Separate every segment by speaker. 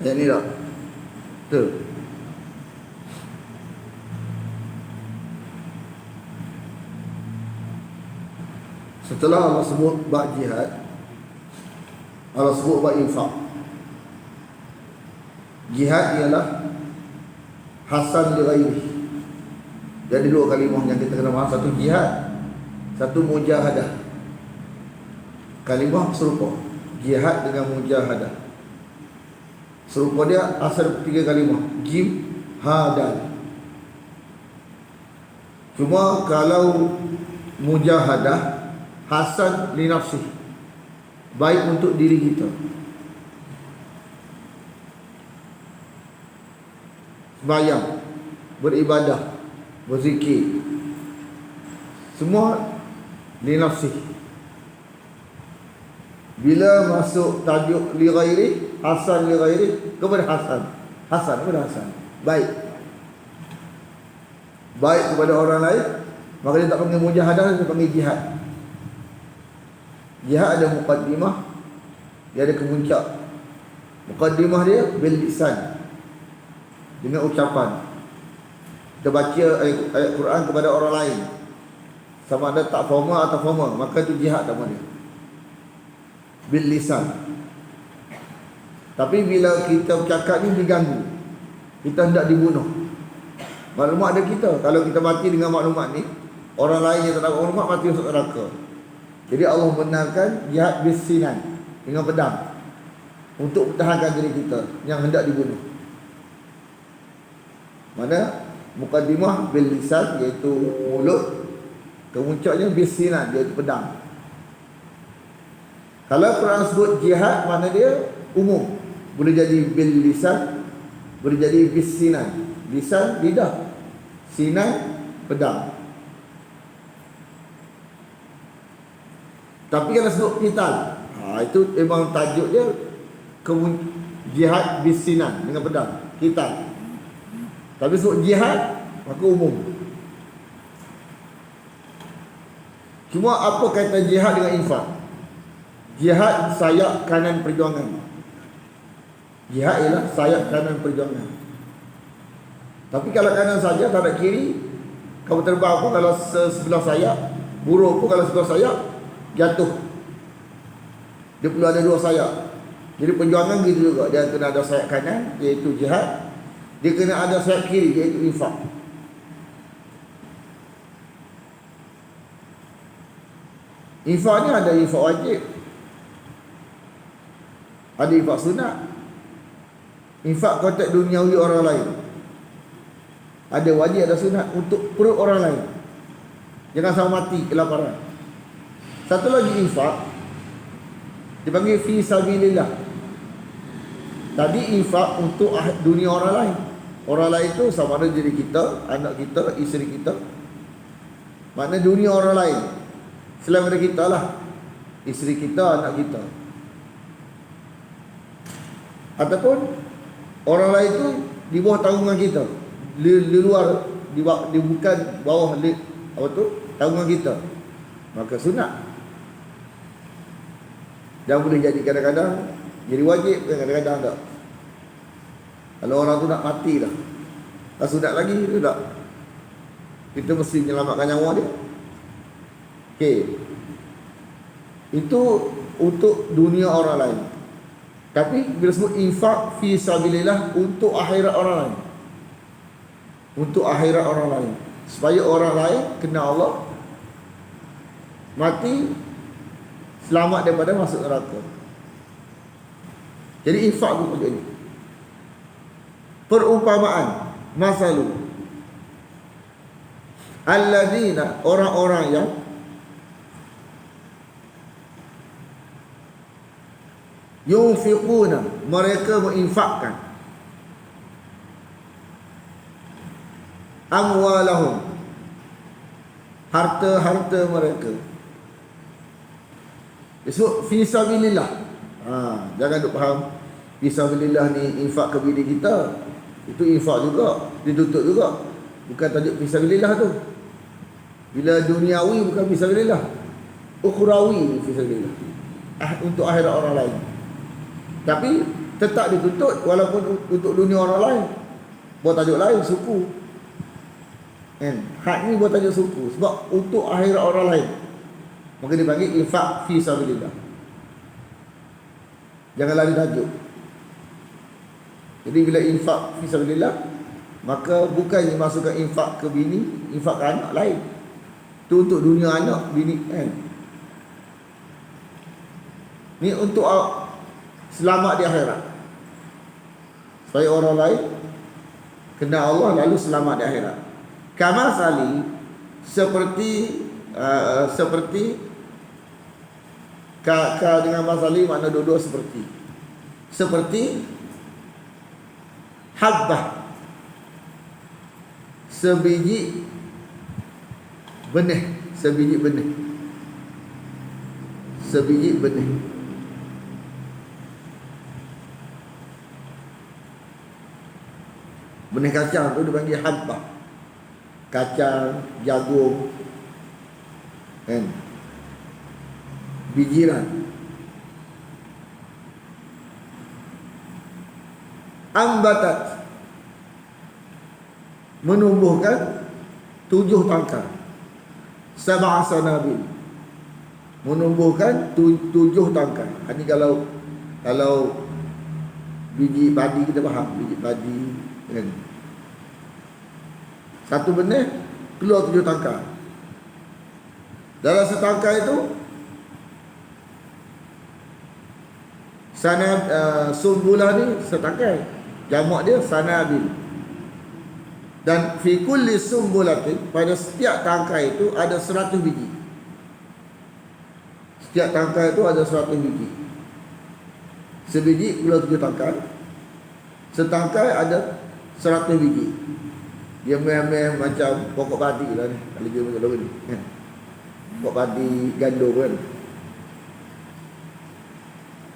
Speaker 1: Ayat ni tak? Betul. Setelah Allah sebut bab jihad, Allah sebut bab infak. Jihad ialah hasan li ghairi. Jadi dua kalimah yang kita kena faham. Satu jihad, satu mujahadah. Kalimah serupa. Jihad dengan mujahadah serupa, dia asal tiga kalimah, jim, ha, dal. Cuma kalau mujahadah hasan li nafsi, baik untuk diri kita. Sembahyang, beribadah, berzikir, semua li nafsi. Bila masuk tajuk li ghairi, hasan li ghairi, kepada hasan. Hasan kepada hasan. Baik. Baik kepada orang lain, maka dia tak panggil mujahadah, dia panggil jihad. Jihad ada muqaddimah, dia ada kemuncak. Muqaddimah dia bil lisan, dengan ucapan. Kita baca ayat Quran kepada orang lain, sama ada tak formal atau formal, maka itu jihad nama dia, bil lisan. Tapi bila kita bercakap ni diganggu, kita hendak dibunuh. Maklumat ada kita, kalau kita mati dengan maklumat ni, orang lain yang tak dapat maklumat mati masuk neraka. Jadi Allah benarkan jihad bis sinan, dengan pedang, untuk pertahankan diri kita yang hendak dibunuh. Mana muqaddimah bil lisan, iaitu mulut, kemuncaknya bis sinan, iaitu pedang. Kalau Quran sebut jihad, mana dia umum, boleh jadi bil lisan, boleh jadi bis sinan. Lisan lidah, sinan pedang. Tapi kalau sebut qital, itu memang tajuk dia jihad bis sinan, dengan pedang, qital. Tapi sebut jihad, maka umum. Cuma apa kaitan jihad dengan infak? Jihad sayap kanan perjuangan. Jihad ialah sayap kanan perjuangan. Tapi kalau kanan saja, tak ada kiri, kamu terbang pun kalau sebelah sayap, burung pun kalau sebelah sayap, jatuh. Dia perlu ada dua sayap. Jadi perjuangan gitu juga, dia kena ada sayap kanan, iaitu jihad. Dia kena ada sayap kiri, iaitu infak. Infak ni ada infak wajib, ada infak sunat. Infak konteks duniawi orang lain, ada wajib, ada sunat untuk perut orang lain. Jangan sampai mati kelaparan. Satu lagi infak dipanggil fi sabilillah. Tadi infak untuk dunia orang lain. Orang lain tu sama ada diri kita, anak kita, isteri kita. Makna dunia orang lain selain daripada kita lah, isteri kita, anak kita. Ataupun orang lain tu di bawah tanggungan kita, di luar, di bukan bawah apa tu tanggungan kita, maka sunat. Dan boleh jadi kadang-kadang jadi wajib, kadang-kadang tak. Kalau orang tu nak mati dah, tak sunat lagi tu tak, kita mesti menyelamatkan nyawa dia. Okey, itu untuk dunia orang lain. Tapi bila sebut infak fi sabilillah, untuk akhirat orang lain, untuk akhirat orang lain, supaya orang lain kena Allah, mati selamat daripada masuk neraka. Jadi infak tu macam ni. Perumpamaan, masalu alladzina, orang-orang yang yunfiquna, mereka menginfakkan, amwalahum, harta-harta mereka. Disebut fi sabilillah. Jangan duk faham fi sabilillah ni infak ke bini kita. Itu infak juga, ditutup juga. Bukan tajuk fi sabilillah tu. Bila duniawi bukan fi sabilillah, ukhrawi fi sabilillah, untuk akhirat orang lain. Tapi tetap dituntut walaupun untuk dunia orang lain. Buat tajuk lain, suku. Kan? Hak ni buat tajuk suku sebab untuk akhirat orang lain. Maka dia panggil infak fi sabilillah. Jangan lari tajuk. Jadi bila infak fi sabilillah, maka bukannya masukkan infak ke bini, infak ke anak lain. Itu untuk dunia anak, bini kan. Ni untuk selamat di akhirat. Supaya orang lain kenal Allah lalu selamat di akhirat. Kama sali seperti ka dengan masali makna dua-dua seperti habbah, sebiji benih. Benih kacang tu dipanggil habbah. Kacang, jagung, kan? Bijiran. Ambatat, menumbuhkan 7 tangkai. Sab'a sanabil, menumbuhkan 7 tangkai. Ini kalau biji padi kita faham, biji padi kan. Satu benih keluar 7 tangkai. Dalam setangkai itu sumbulah ni setangkai, jamak dia sanabil. Dan fi kulli sumbulatin, pada setiap tangkai itu ada 100 biji. Setiap tangkai itu ada 100 biji. Sebiji keluar 7 tangkai. Setangkai ada 100 biji. Dia memang macam pokok padi lah ni. Kalau dia macam ni, pokok padi gandum kan.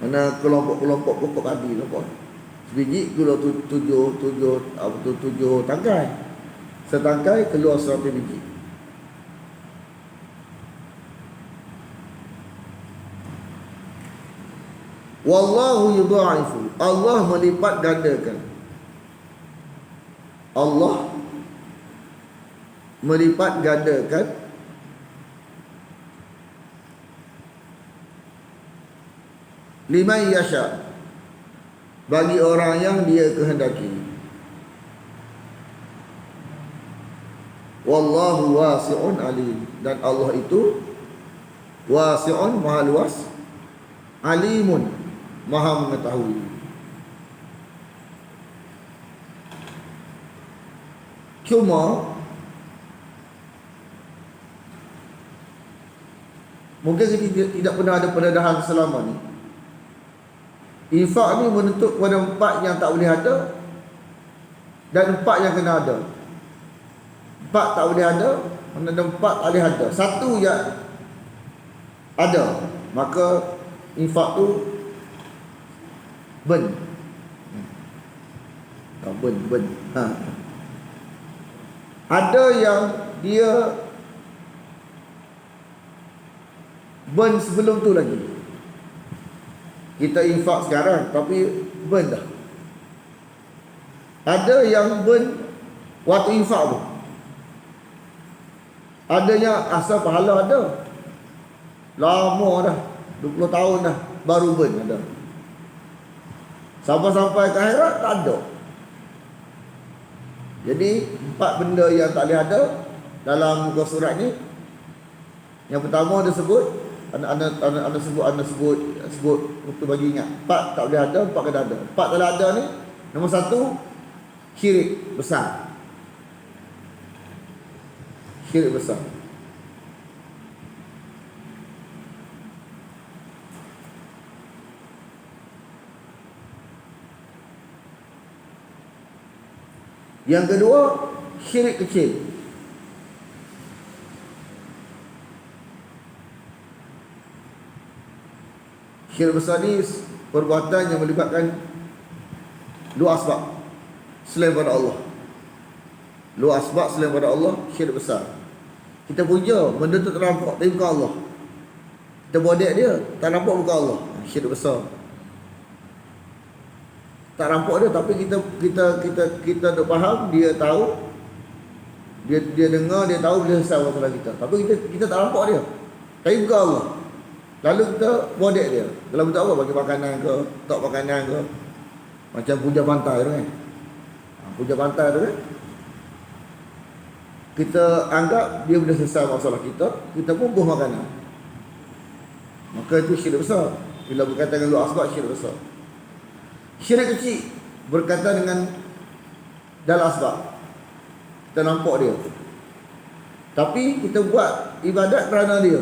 Speaker 1: Mana kelompok-kelompok pokok padi nampak. Sebiji keluar 7 tangkai. Setangkai keluar 100 biji. Wallahu yudha'ifu, Allah melipat gandakan. Allah melipat gandakan liman yasha, bagi orang yang dia kehendaki. Wallahu wasi'un alim, dan Allah itu wasi'un, maha luas, alimun, maha mengetahui. Cuma mungkin kita tidak pernah ada pendedahan selama ni. Infak ni menuntut pada 4 yang tak boleh ada dan 4 yang kena ada. 4 tak boleh ada, mana ada 4 tak boleh ada. Satu yang ada, maka infak tu ben. Ada yang dia ben sebelum tu lagi. Kita infak sekarang tapi ben dah. Ada yang ben waktu infak tu. Ada yang asal pahala ada. Lama dah, 20 tahun dah baru ben ada. Sampai ke akhirat tak ada. Jadi 4 benda yang tak boleh ada dalam muka surat ni. Yang pertama dia sebut, anda sebut untuk bagi ingat. 4 tak boleh ada, 4 kena ada. 4 tak boleh ada ni, nombor 1 syirik besar. Syirik besar. Yang kedua, syirik kecil. Syirik besar ni perbuatan yang melibatkan 2 asbab selain pada Allah. 2 asbab selain pada Allah, syirik besar. Kita puja, benda tu tak nampak, tapi bukan Allah. Kita bodek dia, tak nampak bukan Allah, syirik besar. Tak rampok dia, tapi kita duk faham, dia tahu, dia dengar, dia tahu bila selesai masalah kita. Tapi kita tak rampok dia. Tapi bukan Allah. Lalu kita bodek dia. Dalam bentuk apa? Bagi makanan ke, tak makanan ke. Macam puja pantai tu kan. Puja pantai tu kan. Kita anggap dia bila selesai masalah kita pun buh makanan. Maka itu syirik besar. Bila berkaitan dengan luar asbab, syirik besar. Syirik kecil berkaitan dengan dalam asbab. Kita nampak dia. Tapi kita buat ibadat kerana dia.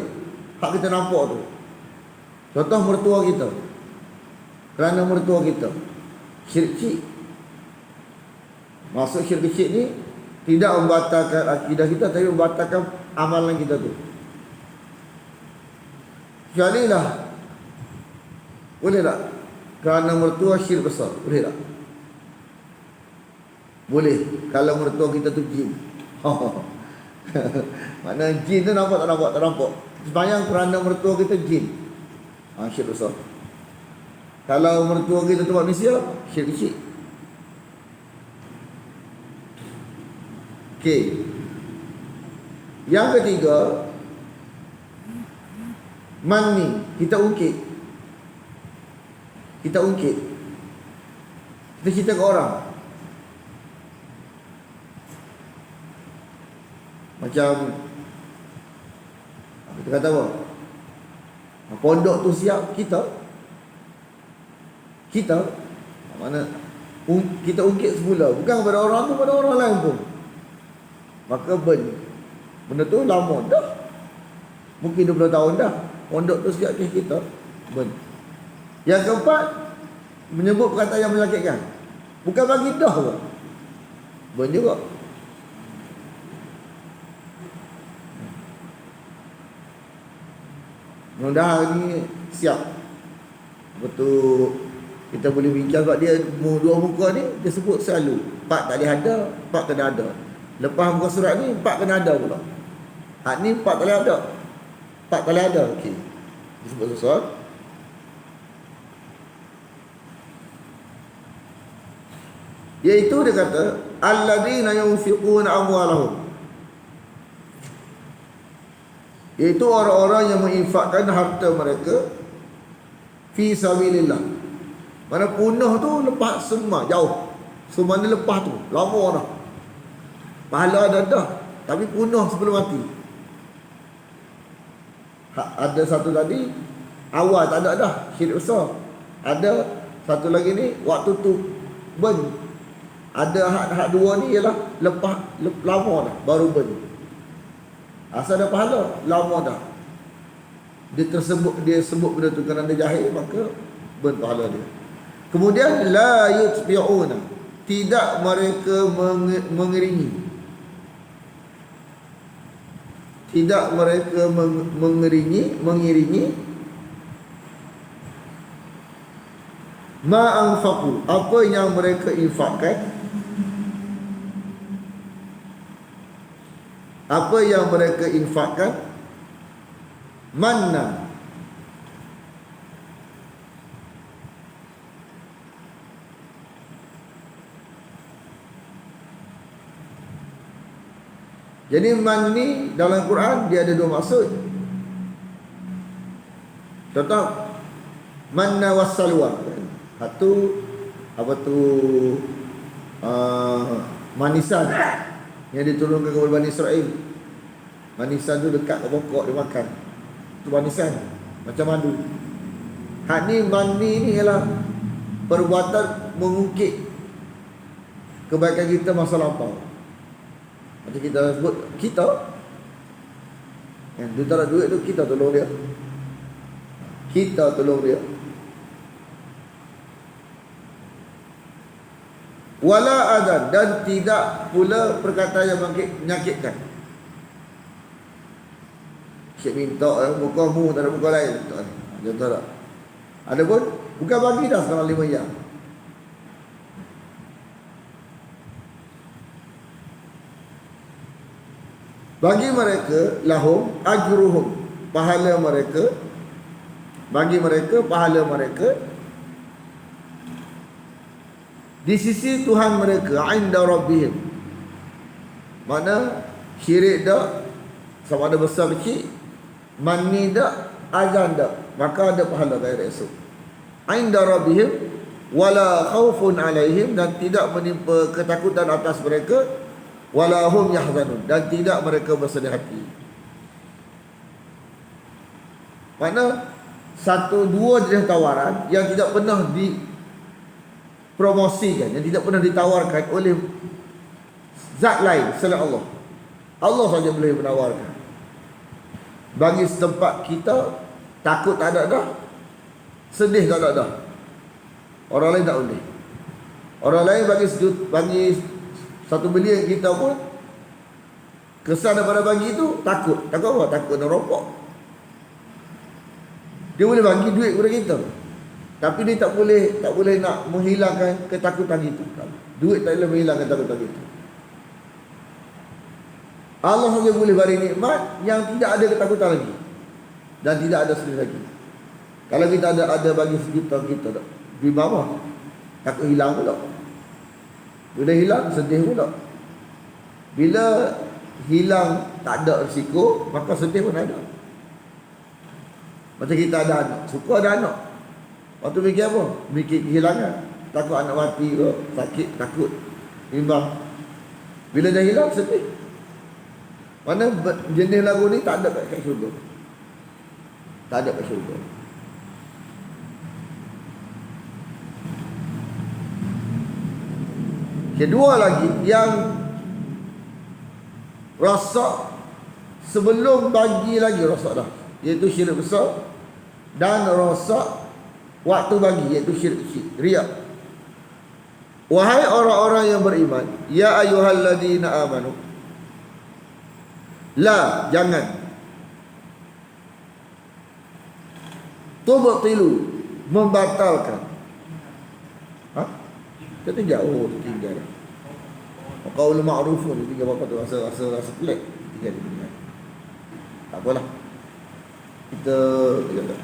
Speaker 1: Hak kita nampak tu. Contoh mertua kita. Kerana mertua kita. Syirik kecil. Maksud syirik kecil ni tidak membatalkan akidah kita, tapi membatalkan amalan kita tu. Kecuali lah, boleh tak? Kerana mertua syirik besar, boleh tak? Boleh. Kalau mertua kita tu jin. Maknanya jin tu nampak tak nampak? Tak nampak. Sembayang kerana mertua kita jin. Syirik besar. Kalau mertua kita tu manusia, syirik kecil. Okey. Yang ketiga, mani, kita ungkit. Kita ungkit. Kita cerita ke orang. Macam kita kata apa? Pondok tu siap, kita mana kita ungkit semula, bukan kepada orang tu, pada orang lain pun. Maka benda tu lama dah. Mungkin 20 tahun dah. Pondok tu siap kes kita. Yang keempat, menyebut perkataan yang menyakitkan. Bukan bagi dah ke? Juga. Mudah-mudahan ni siap. Betul. Kita boleh bincang kat dia dua muka ni, dia sebut selalu 4 tak boleh ada, 4 kena ada. Lepas muka surat ni 4 kena ada pula. Hak ni 4 tak boleh ada. 4 tak boleh ada. Okey. Disebut sesuatu. Iaitu dia kata alladzina yunfiquna amwalahum, iaitu orang-orang yang menginfakkan harta mereka fi sabilillah. Mana punah tu lepas semua jauh. Semua ni lepas tu lama dah. Pahala ada dah, tapi punah sebelum mati. Ada satu tadi awal tak ada dah, syirik besar. Ada satu lagi ni waktu tu ada hak dua ni ialah lepas lama dah baru asal ada pahala lama dah. Dia sebut benda tu kerana dia jahil, maka pahala dia. Kemudian la yutbi'una, tidak mereka mengiringi. Tidak mereka mengiringi ma anfaqu, apa yang mereka infakkan, apa yang mereka infakkan, manna, jadi man ni dalam Quran dia ada dua maksud. Contoh manna wassalwa. Satu apa tu manisan yang diturunkan kepada Bani Israel. Manisan tu dekat ke pokok dia makan. Tu manisan macam madu. Hak ni mani ni ialah perbuatan mengungkit kebaikan kita masa lampau. Macam kita sebut kita dia tak ada duit tu, kita tolong dia. Kita tolong dia. Wala adan, dan tidak pula perkataan yang menyakitkan. Syekh minta muka mu, tak ada muka lain. Contoh tak? Ada pun bukan bagi dah sekarang 5 jam. Bagi mereka lahum ajruhum, pahala mereka. Bagi mereka pahala mereka di sisi Tuhan mereka, inda rabbihim. Mana syirik dak, sama ada besar kecil, mani dak, azan dak, maka ada pahala ghairi esok. Inda rabbihim wala khaufun alaihim, dan tidak menimpa ketakutan atas mereka, wala hum yahzanun, dan tidak mereka bersedih hati. Mana satu dua jenis tawaran yang tidak pernah dipromosikan, yang tidak pernah ditawarkan oleh zat lain selain Allah. Allah saja boleh menawarkan. Bagi setempat kita, takut tak ada dah, sedih tak ada dah. Orang lain tak boleh. Orang lain bagi satu bilion, kita pun kesan daripada bagi itu takut. Takut apa? Takut nerokok. Dia boleh bagi duit kepada kita, tapi dia tak boleh nak menghilangkan ketakutan itu. Duit tak boleh menghilangkan ketakutan itu. Allah hanya boleh beri nikmat yang tidak ada ketakutan lagi, dan tidak ada sedih lagi. Kalau kita ada bagi sejuta, kita tak di bawah, takut hilang pula. Bila hilang, sedih pula. Bila hilang tak ada risiko, maka sedih pun ada. Macam kita ada anak, suka ada anak, waktu fikir apa? Fikir kehilangan, takut anak mati ke, sakit, takut, bimbang. Bila dah hilang, sedih. Mana jenis lagu ni tak ada kat syurga. Tak ada kat syurga. Kedua lagi, yang rosak sebelum bagi lagi rosak dah, iaitu syirik besar, dan rosak waktu bagi, iaitu syirik kecil, riya. Wahai orang-orang yang beriman, ya ayyuhalladzina amanu, la, jangan, tubtilu, membatalkan. Kita jauh tinggal. Qaul ma'rufun, dia tinggal apa tu, rasa pelik tinggal di dunia. Tak apalah. Kita tinggal.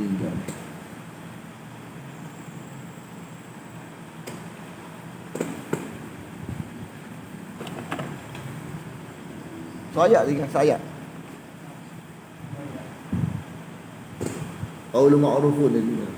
Speaker 1: Tinggal. Sayat tinggal, sayat. Qaul ma'rufun dia tinggal.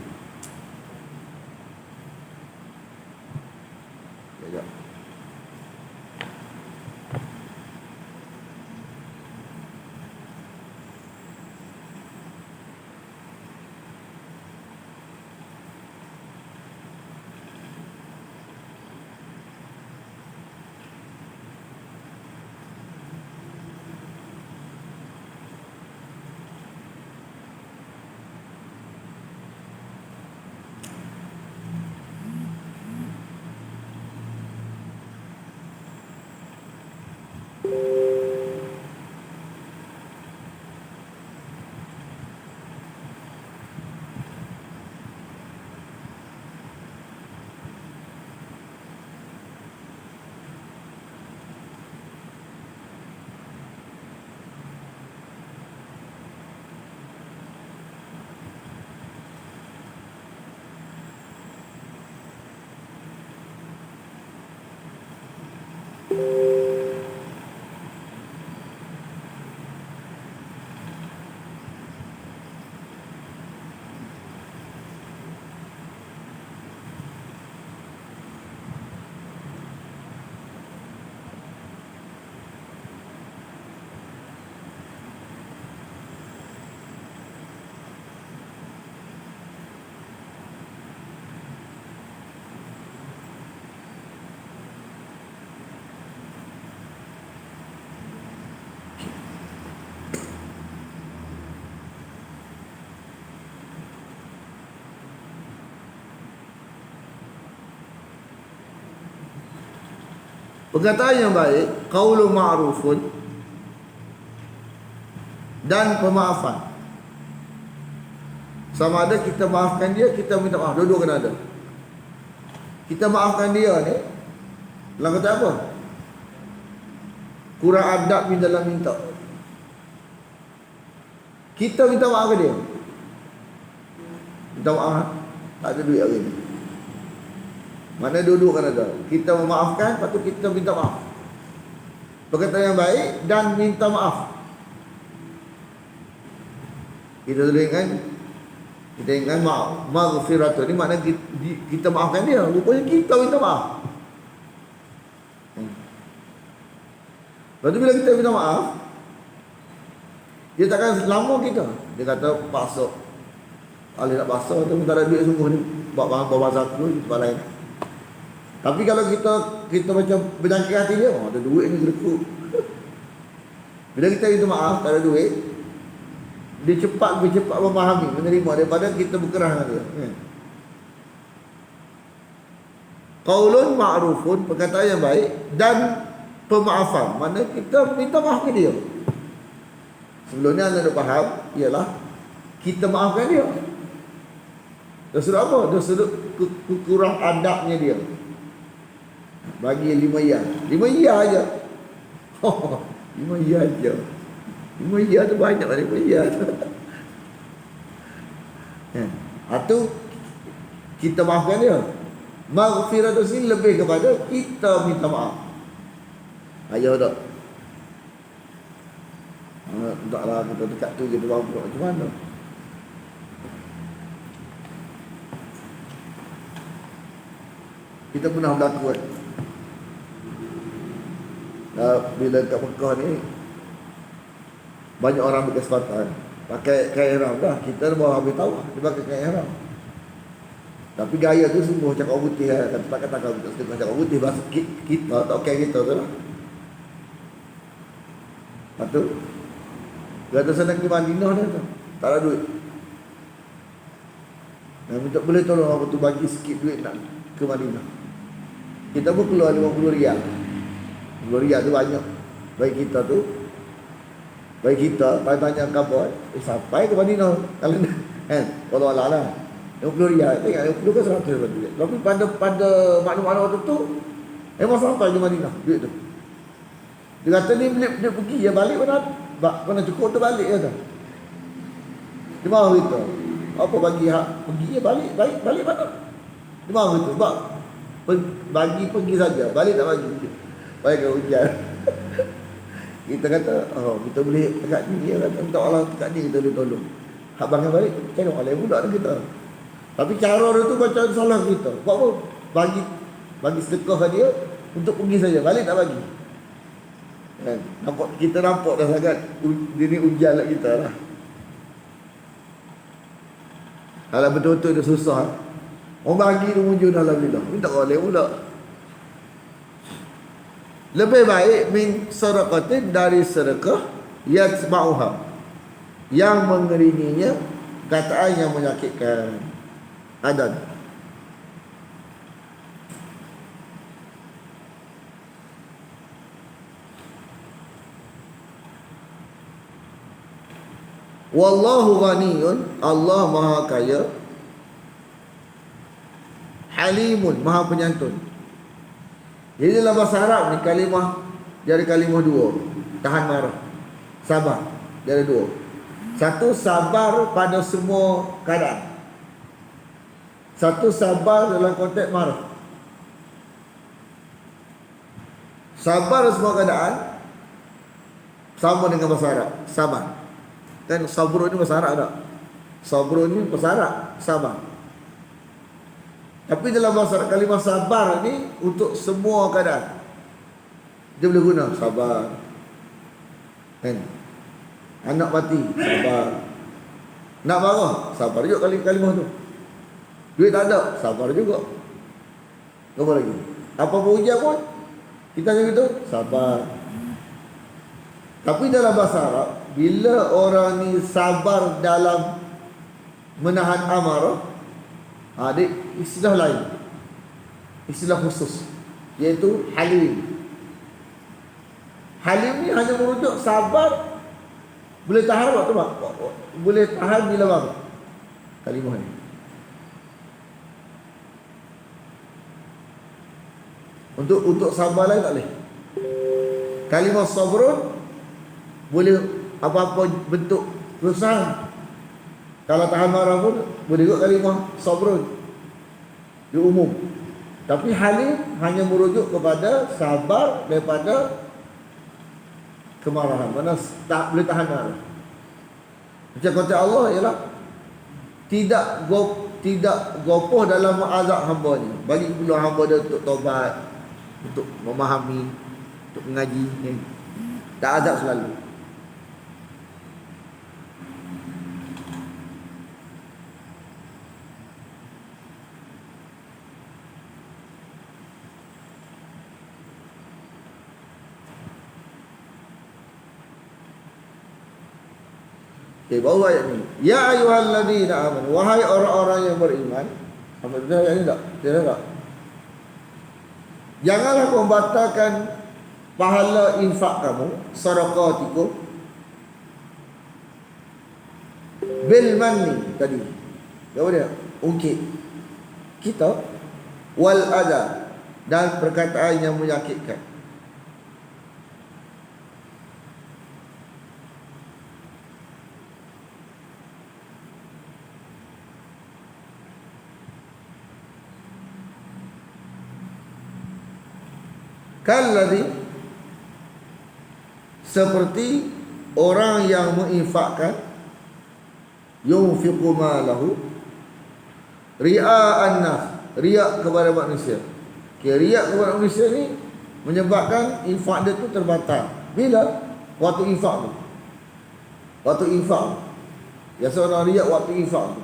Speaker 1: Perkataan yang baik, qaulun ma'rufun, dan pemaafan. Sama ada kita maafkan dia, kita minta maaf, dua-dua kena ada. Kita maafkan dia ni, dalam kata apa? Kurang adab di dalam minta. Kita minta maaf ke dia? Minta maaf. Tak ada duit hari ni. Mana duduk kan ada. Kita memaafkan, lepas tu kita minta maaf. Perkataan yang baik dan minta maaf. Kita ingat maghfiratu ni makna kita maafkan dia. Rupanya kita minta maaf. Lepas tu bila kita minta maaf, dia takkan lama kita. Dia kata paksa. Alih nak paksa tu tak ada duit sungguh ni. Bawa saku di tempat lain. Tapi kalau kita macam berjangkit hati dia, ada duit ni gelekuk. Bila kita minta maaf tak ada duit, dia lebih cepat memahami, menerima daripada kita berkerah dengan dia. Qaulun ma'rufun, perkataan yang baik, dan pemaafan. Mana kita minta maaf ke dia. Sebelumnya anda dah faham, ialah kita maafkan dia. Dia suruh apa? Dia suruh kurang adabnya dia. Bagi 5 ya. 5 ya aja. 5 ya aja. 5 ya tu banyak lah 5 ya tu. Atau kita maafkan dia. Maghfirah tu sini lebih kepada kita minta maaf. Ayah tak. Taklah kita dekat tu kita buat macam mana. Kita pernah berlaku kan. Bila kat Mekah ni banyak orang berkesempatan pakai kain ihram dah. Kita bawa habis tahu dia pakai kain ihram. Tapi gaya tu sungguh cakap putih lah. Kata kita sedekah cakap putih bahasa kita tak okey kita tu lah. Lepas tu kata sana ke Madinah dah tu. Tak ada duit. Minta boleh tolong apa tu bagi sikit duit nak ke Madinah. Kita pun keluar 50 riyal. 50 riyal tu banyak. Bagi kita tu. Bagi kita, tanya kabar, sampai ke Madinah. Kalau kan, kalau Allah lah. 50 riyal, tengok 50 ke 100 duit. Tapi pada makna-makna waktu tu, memang sampai ke Madinah duit tu. Dia kata ni dia pergi, dia balik mana cukup tu balik je tu. Dia mahu kita. Apa bagi hak pergi je balik mana? Dia mahu kita. Sebab bagi pergi saja, balik tak bagi. Baik ke hujan. Kita kata, kita boleh dekat ni, dia kata minta Allah dekat ni kita boleh tolong. Hak bangun balik, cakap Allah pula kita. Tapi cara dia tu macam salah kita. Buat apa? Bagi sedekah dia untuk pergi saja, balik tak bagi. Kan? Kita nampak dah sangat dia ni ujian lah kita lah. Kalau betul-betul dia susah, orang bagi tu muncul alhamdulillah. Minta oleh pula. Lebih baik min sadaqatin dari sedekah yatba'uha, yang mengiringinya kataan yang menyakitkan. Adan. Wallahu ghaniyun, Allah maha kaya, halimun, maha penyantun. Jadi dalam bahasa Arab ni kalimah jadi kalimah dua. Tahan marah, sabar, jadi dua. Satu, sabar pada semua keadaan. Satu, sabar dalam konteks marah. Sabar dalam semua keadaan sama dengan bahasa Arab, sabar. Kan sabru ni bahasa Arab tak? Sabru ni bahasa Arab, sabar. Tapi dalam bahasa kalimah sabar ni untuk semua keadaan. Dia boleh guna sabar. Kan? Anak mati, sabar. Nak marah, sabar juga kalimah tu. Duit tak ada, sabar juga. Apa lagi? Apa-apa ujian pun kita macam itu, sabar. Tapi dalam bahasa Arab, bila orang ni sabar dalam menahan amarah, ada istilah lain, istilah khusus, iaitu halim. Halim ni hanya merujuk sabar, boleh tahan waktu mak, boleh tahan bila bang kalimah ni. Untuk sabar lain tak boleh. Kalimah sabrun boleh apa-apa bentuk perusahaan. Kalau tahan marah pun boleh juga kalimah sabrun. Dia umum. Tapi halim hanya merujuk kepada sabar daripada kemarahan. Mana tak boleh tahan marah. Macam kata Allah ialah tidak gopoh dalam mengazab hamba-Nya. Bagi peluang hamba dia untuk taubat, untuk memahami, untuk mengaji. Tak azab selalu. Okay, baru ayat ni. Ya ayyuhalladzina amanu, wahai orang-orang yang beriman. Apa betul ayat ni tak? Betul tak? Janganlah kau membatalkan pahala infak kamu, sedekahatikum, bil manni tadi. Apa dia? Ungkit kita, wal adha, dan perkataan yang menyakitkan. Kalladhi, seperti orang yang menginfakkan, yunfiqu malahu ria'an nas, riak kepada manusia. Okay, riak kepada manusia ni menyebabkan infak dia tu terbatal. Bila? Waktu infak tu. Waktu infak. Biasa orang riak waktu infak tu.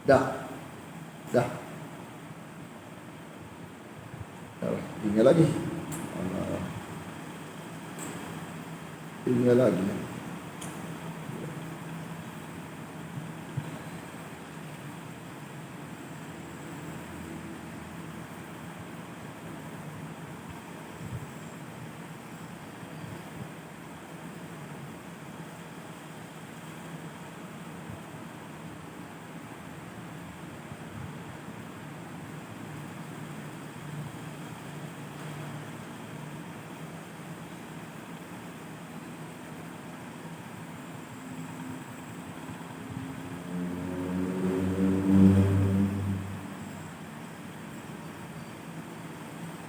Speaker 1: Dah. Tinggal lagi. Tinggal lagi.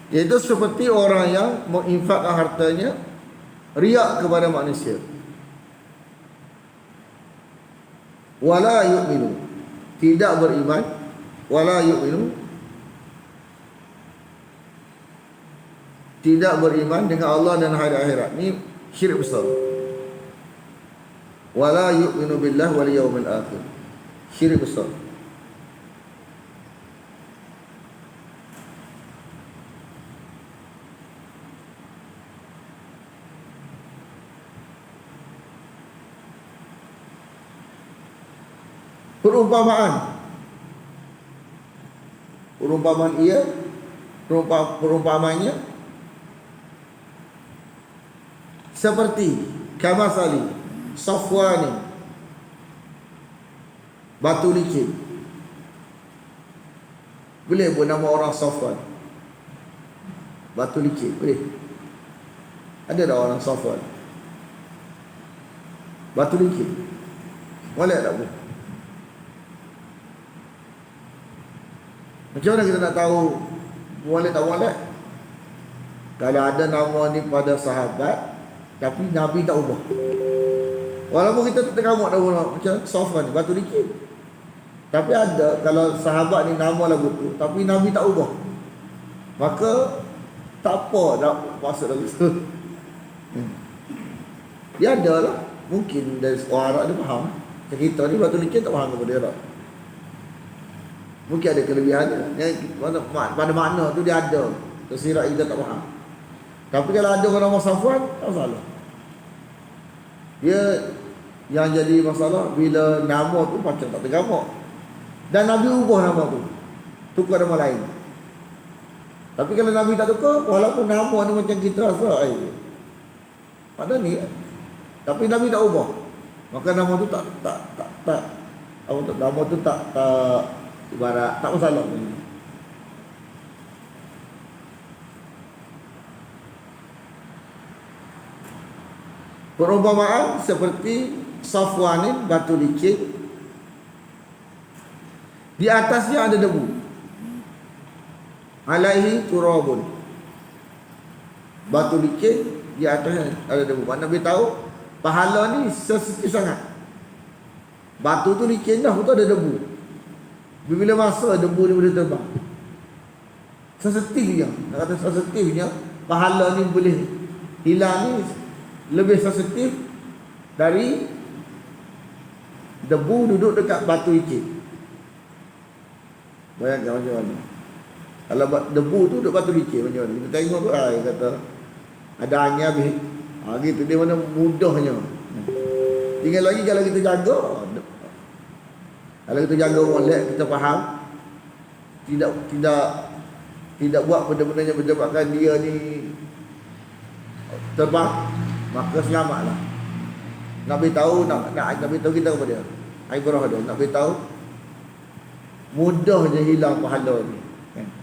Speaker 1: Iaitu seperti orang yang menginfakkan hartanya riak kepada manusia. Wala yu'minu, tidak beriman. Wala yu'minu, tidak beriman dengan Allah dan hari akhirat. Ini syirik besar. Wala yu'minu billah wal yawmil akhir. Syirik besar. Perumpamaan ia, perumpamannya seperti kamasali safwani, batu licin. Boleh pun nama orang Safwan, batu licin, boleh. Ada tak orang Safwan, batu licin? Boleh tak boleh? Macam mana kita nak tahu boleh tak boleh? Kalau ada nama ni pada sahabat tapi Nabi tak ubah. Walaupun kita tergamuk dah guna macam Safwan ni, batu licin. Tapi ada kalau sahabat ni nama lagu tu tapi Nabi tak ubah, maka tak apa nak masuk lagu tu. Dia ada lah. Mungkin dari orang Arab dia faham. Macam kita ni batu licin tak faham kepada Arab. Mungkin ada kelebihannya. Pada makna tu dia ada. Tersirat kita tak faham. Tapi kalau ada orang nama Safwan, tak masalah. Dia yang jadi masalah bila nama tu macam tak tergamak. Dan Nabi ubah nama tu, tukar nama lain. Tapi kalau Nabi tak tukar, walaupun nama ni macam kita rasa pada ni, tapi Nabi tak ubah, maka nama tu tak nama tu tak ibarat tak masalah. Perumpamaan seperti safwanin, batu licin, di atasnya ada debu, alaihi turabun, batu licin di atasnya ada debu. Mana Nabi tahu pahala ni sensitif sangat. Batu tu licin dah, tu ada debu. Bila masa debu ni boleh terbang, sensitifnya, nak kata sensitifnya, pahala ni boleh hilang ni lebih sensitif dari debu duduk dekat batu licin. Bayangkan macam mana. Kalau debu tu duduk batu licin macam mana. Kita tengok tu, dia kata ada angin habis. Gitu dia mana mudahnya. Tinggal lagi kalau kita jaga. Kalau kita jaga molek, kita faham, tidak buat benda-benda yang menyebabkan dia ni terbang, maka selamatlah. Nabi tahu, Nabi tahu kita apa dia? Ibrah dia. Nabi tahu mudahnya hilang pahala ni.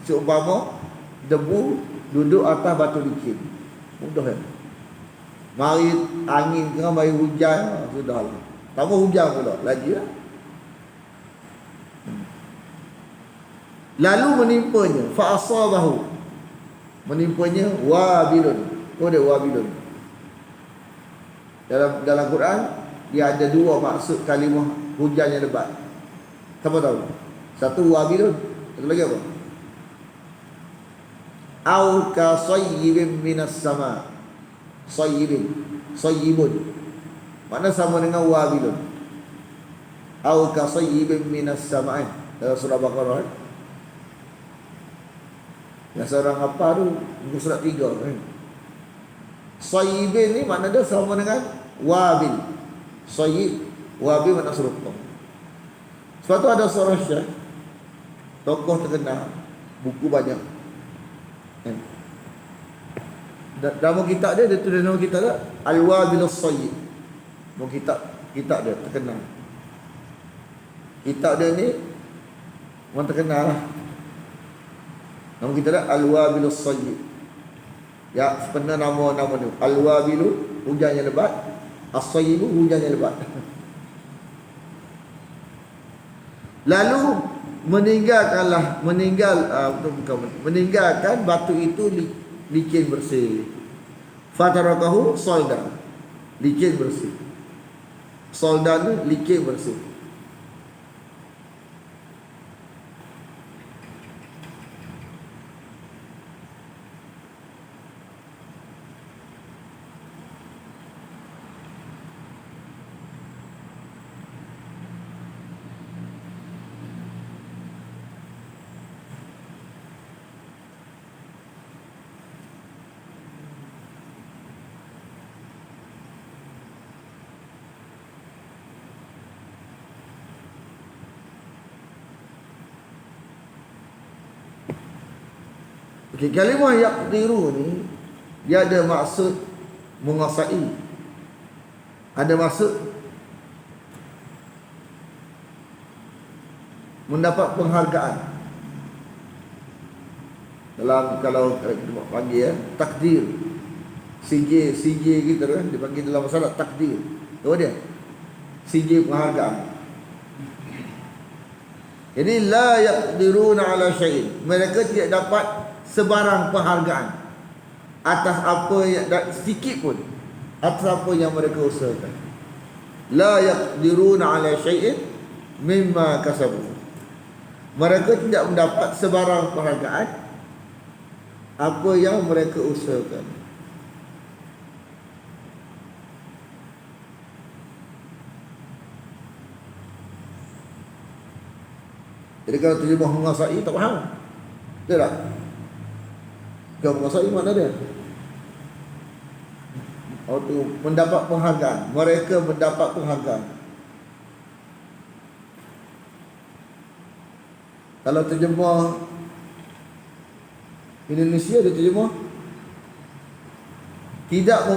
Speaker 1: Seumpama debu duduk atas batu licin, mudah kan? Mari angin ke, mari hujan, sudahlah. Tak mau hujan pula, lagi lah. Lalu menimpanya, fa'asabahu, menimpanya wabilun. Oh, dia wabilun. Dalam Quran dia ada dua maksud kalimah hujan yang lebat. Siapa tahu? Satu wabilun, satu lagi apa? Au ka sayyibin minas sama. Sayyibun. Mana sama dengan wabilun. Au ka sayyibin minas sama. Dalam surah Baqarah. Yang seorang apa tu muka surat 3 kan. Sayyibin ni makna dia sama dengan wabil. Sayyib, wabil makna serupa. Sebab tu ada seorang syekh, tokoh terkenal, buku banyak. Nama kitab dia tulis nama kitab dia Al-Wabilus Sayyib. Nama kitab dia terkenal. Kitab dia ni orang terkenal lah. Nama kita dah Al-Wabilus Sayyib. Ya, sebenarnya nama dia Al-Wabilu, hujan yang lebat. As-Sayyibu, hujan yang lebat. Lalu meninggalkan batu itu licin bersih. Fatarakahu solda, licin bersih. Solda ni licin bersih. Okey, kalimah yaqdiru ni dia ada maksud menguasai. Ada maksud mendapat penghargaan. Dalam kalau panggil ya, takdir. CJ gitu kan dipanggil dalam masalah takdir. Tahu dia? CJ penghargaan. Jadi la yaqdiruna ala syai'in. Mereka tidak dapat sebarang penghargaan atas apa yang sedikit pun atas apa yang mereka usahakan. La yaqdiruna ala syai'in mimma kasabu. Mereka tidak mendapat sebarang penghargaan apa yang mereka usahakan. Jadi kalau terjemah menguasai tak faham. Betul tak? Kalau menguasai mana dia? Oh tu mendapat penghargaan. Mereka mendapat penghargaan. Kalau terjemah Indonesia dia terjemah tidak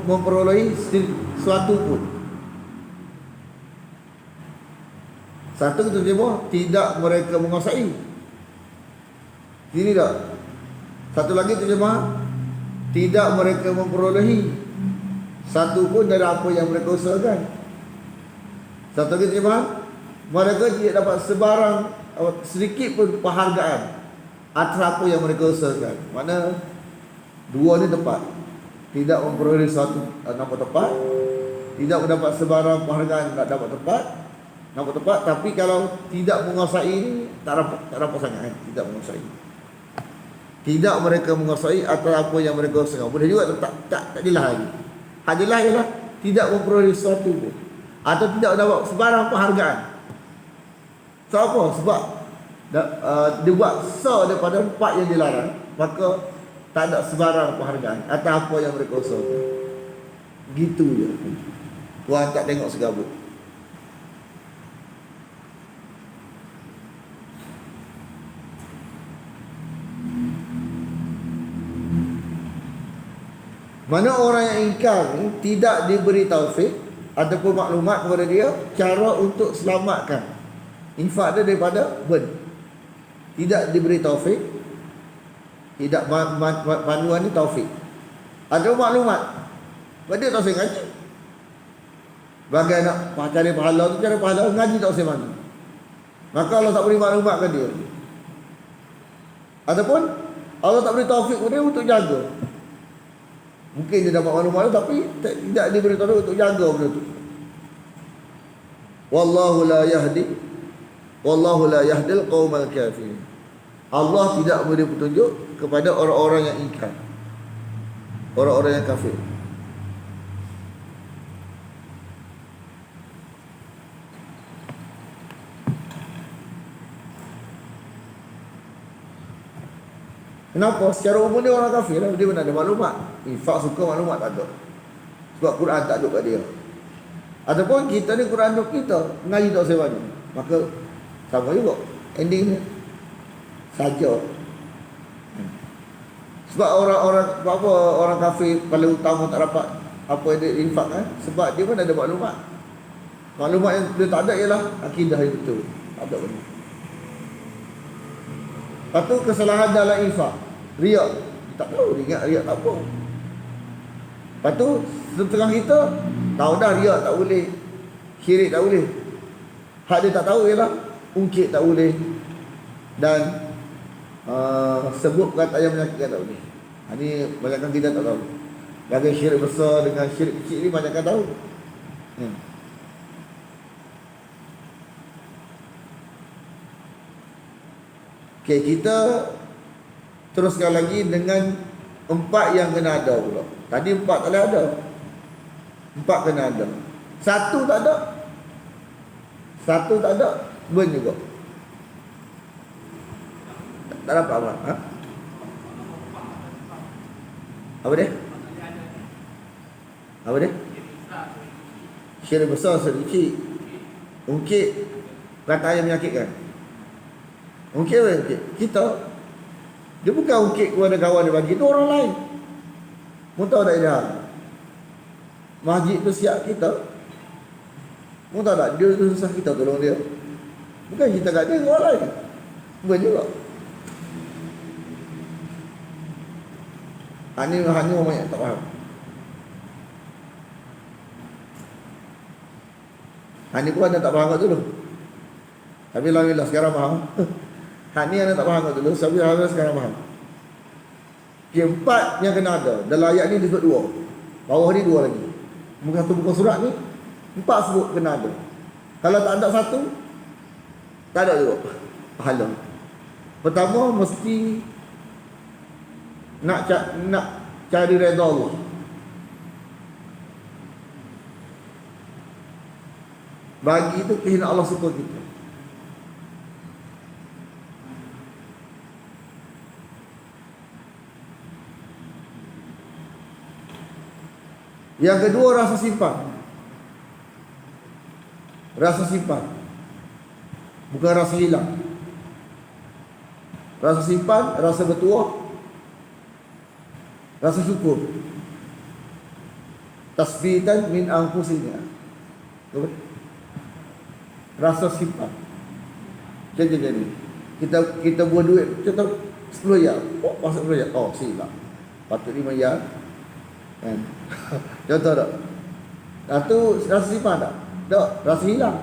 Speaker 1: memperolehi sesuatu pun. Satu terjemah tidak mereka menguasai. Ini tak. Satu lagi terjemah tidak mereka memperolehi. satu pun dari apa yang mereka usahakan. Satu lagi faham? Mereka tidak dapat sebarang sedikit pun penghargaan atas apa yang mereka usahakan. Mana dua ni tepat. Tidak memperoleh satu nampak tepat, tidak mendapat sebarang penghargaan tak dapat tepat, nampak tepat. Tapi kalau tidak menguasai ni tak dapat sangat kan? Tidak menguasai. Tidak mereka menguasai atas apa yang mereka usahakan. Boleh juga tak jelas lagi. Hadilah ialah tidak memperoleh sesuatu pun, atau tidak dapat sebarang penghargaan. Sebab apa? Sebab dia buat daripada 4 yang dilarang, maka tak ada sebarang penghargaan atas apa yang mereka usahakan. Gitu je. Tuhan tak tengok segabut. Mana orang yang ingkar ni tidak diberi taufik ataupun maklumat kepada dia cara untuk selamatkan infak dia daripada tidak diberi taufik, tidak panduan ni taufik atau maklumat. Dia tak usah ngaji. Bagai nak cari pahala tu, cari pahala ngaji tak usah mana. Maka Allah tak beri maklumat ke dia. Ataupun Allah tak beri taufik kepada dia untuk jaga. Mungkin dia dapat maklumat tapi tidak diberi taufik untuk jaga benda tu. Wallahu la yahdil qaumal kafirin. Allah tidak beri petunjuk kepada orang-orang yang ingkar, orang-orang yang kafir. Kenapa? Secara umum dia orang kafir lah. Dia mana ada maklumat. Infak suka maklumat tak ada. Sebab Quran tak duduk kat dia. Ataupun kita ni Quran duduk kita, ngaji tak sebanyak, maka sama juga ending dia saja. Sebab orang kafir paling utama tak dapat apa yang dia infak kan? Sebab dia pun ada maklumat. Maklumat yang dia tak ada ialah akidah yang betul. Tak ada benda. Lepas tu kesalahan dalam infak, riak. Tak tahu, dia ingat riak tak apa. Lepas tu setengah kita tahu dah riak tak boleh, syirik tak boleh. Hak dia tak tahu ialah ungkit tak boleh, dan sebut kata yang menyakitkan tak boleh. Ini banyakkan kita tak tahu. Bagai syirik besar dengan syirik kecil ni banyakkan tahu. Okay, kita teruskan lagi dengan 4 yang kena ada pula. Tadi 4 tak boleh ada, 4 kena ada. 1 tak ada, 1 tak ada, juga tak dapat apa? Ha? Apa dia? Apa dia? Syirik besar, syirik kecil. Ungkit kata yang menyakitkan. Ungkit apa? Kita. Dia bukan ungkit kepada kawan dia bagi, itu orang lain. Mu tahu tak dia? Masjid tu siap kita. Mu tahu tak? Dia tu susah kita tolong dia. Bukan kita kat dia, orang lain. Bukan juga. Hanya orang yang tak faham. Hanya pun anda tak faham kat dulu. Tapi alhamdulillah sekarang faham. Ni anda tak faham kat dulu, tapi alhamdulillah sekarang faham. Okay, 4 yang kena ada. Dalam ayat ni disebut 2. Bawah ni 2 lagi. Bukan satu buku surat ni 4 sebut kena ada. Kalau tak ada 1, tak ada juga pahala. Pertama mesti nak cari redha Allah. Bagi itu kehendak Allah suka kita. Yang kedua, rasa simpan. Rasa simpan, bukan rasa hilang. Rasa simpan, rasa bertuah, rasa syukur. Tasbitan min anfusina. Rasa simpan. Jadi kita buat duit, contoh 10 riyal. Oh, masuk 10 riyal. Oh, silap. Patut 5 riyal. Kan? Contoh tak? Tu rasa simpan tak? Tak, rasa hilang.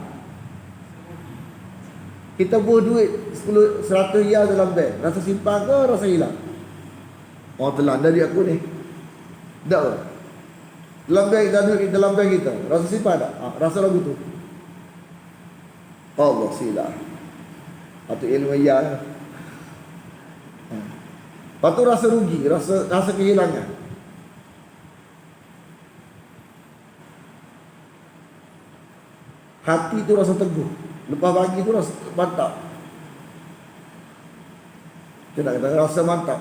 Speaker 1: Kita buat duit 100 riyal dalam bank, rasa simpan ke rasa hilang? Oh, telan dari aku ni. Tak ke? Dalam bank kita, rasa simpan tak? Rasa lagu tu. Allah silah. Patut ilmu ya. Lepas tu rasa rugi, rasa kehilangan. Hati tu rasa teguh. Lepas bagi tu rasa mantap. Kita kata rasa mantap.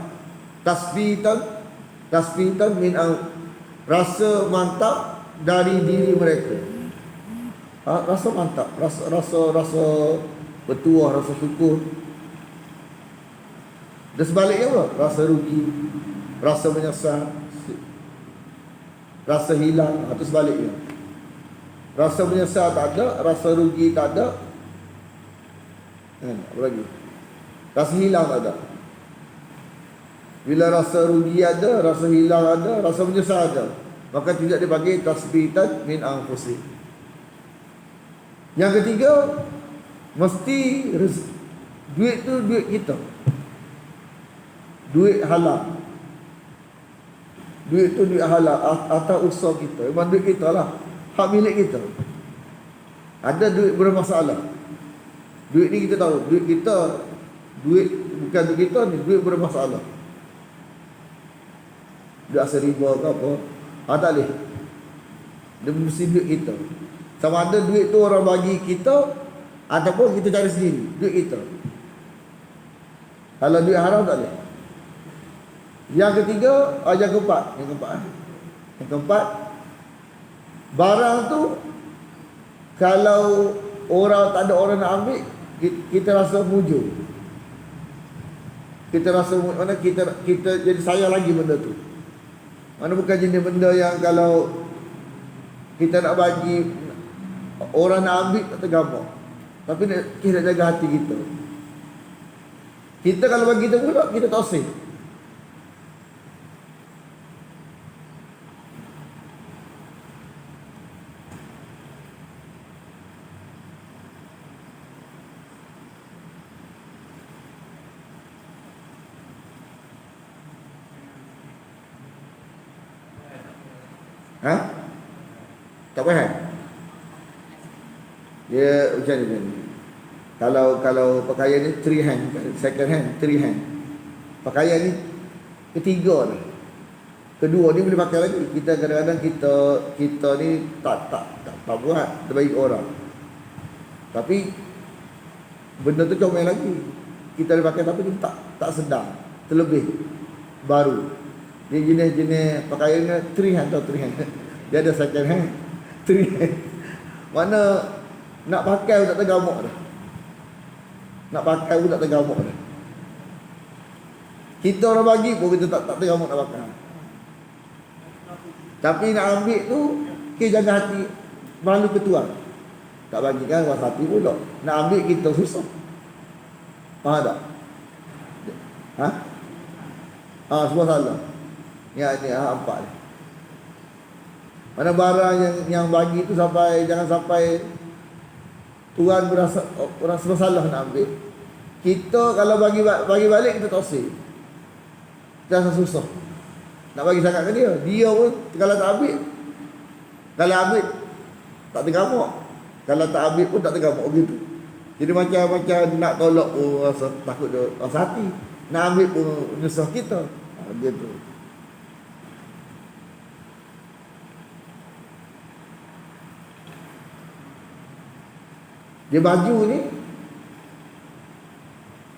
Speaker 1: Tasbitan min rasa mantap dari diri mereka. Rasa mantap, rasa bertuah, rasa syukur. Dan sebaliknya apa? Rasa rugi, rasa menyesal, rasa hilang, atau sebaliknya. Rasa menyesal tak ada, rasa rugi tak ada. Apa lagi? Rasa hilang tak ada. Bila rasa rugi ada, rasa hilang ada, rasa menyesal ada, maka tidak dipanggil tasbitan min anfusih. Yang ketiga, mesti duit tu duit kita. Duit halal. Duit tu duit halal atas usaha kita. Memang duit kita lah. Hak milik kita. Ada duit bermasalah. Duit ni kita tahu, duit kita, duit bukan duit kita ni, duit bermasalah. Duit asal riba ke apa? Tak boleh. Dia mesti duit kita. Sama ada duit tu orang bagi kita ataupun kita cari sendiri, duit kita. Kalau duit haram tak boleh. Yang ketiga, yang keempat, barang tu kalau tak ada orang nak ambil, kita rasa mujur. Kita rasa mana kita jadi sayang lagi benda tu. Mana bukan jenis benda yang kalau kita nak bagi orang nak ambil tak tergambar. Tapi kita jaga hati kita. Kita kalau bagi kita pula, kita tak usah. Tak payah. Dia macam ni. Kalau pakaian ni 3 hand, second hand 3 hand. Pakaian ni ketiga ni. Kedua ni boleh pakai lagi. Kita kadang-kadang kita ni tak buat terbaik orang. Tapi benda tu comel lagi. Kita boleh pakai tapi tak sedang, terlebih baru. Dia jenis pakaian ni 3 hand atau 3 hand. Dia ada second hand, 3 hand. Mana nak pakai pun tak tergamuk dah. Nak pakai pun tak tergamuk dah. Kita orang bagi pun kita tak tergamuk nak pakai. Tapi nak ambil tu, kita jaga hati. Malu ketua. Tak bagi kan was hati pula. Nak ambil kita susah. Faham tak? Semua salah. Ya ni empat ni. Mana barang yang bagi tu jangan sampai tuan berasa bersalah nak ambil. Kita kalau bagi balik kita tak usah. Kita rasa susah. Nak bagi sangat ke dia. Dia pun kalau tak ambil, kalau ambil tak tergamuk. Kalau tak ambil pun tak tergamuk begitu. Jadi macam nak tolak pun rasa takut dia, rasa hati. Nak ambil pun nyusah kita. Begitu. Dia baju ni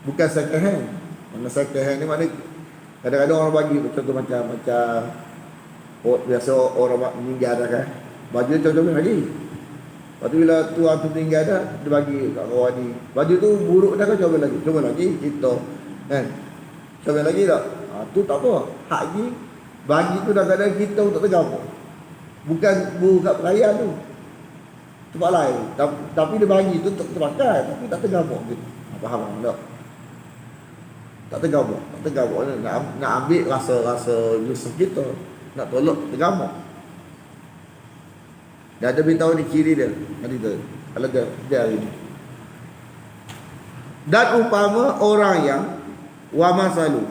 Speaker 1: bukan second hand. Mana second hand ni mana kadang-kadang orang bagi contoh macam biasa orang meninggal dah kan. Baju contohnya lagi. Lepas tu bila tuan tu meninggal dah, dia bagi kat kawan ni. Baju tu buruk dah kan, coba lagi kita kan. Coba lagi tak? Tu tak apa. Hak ni bagi tu dah kadang kita pun tak tergamuk. Bukan kat perayaan tu. Tempat lain. Tapi dia bagi tu terpakai, tapi tak tergamuk gitu. Faham tak? Tak tergamuk. Nak ambil rasa Yusuf kita. nak tolak tergamak. Dia ada beritahu ni ciri dia. Nanti tu. Kalau dia hari ni. Dan umpama orang yang wa masalu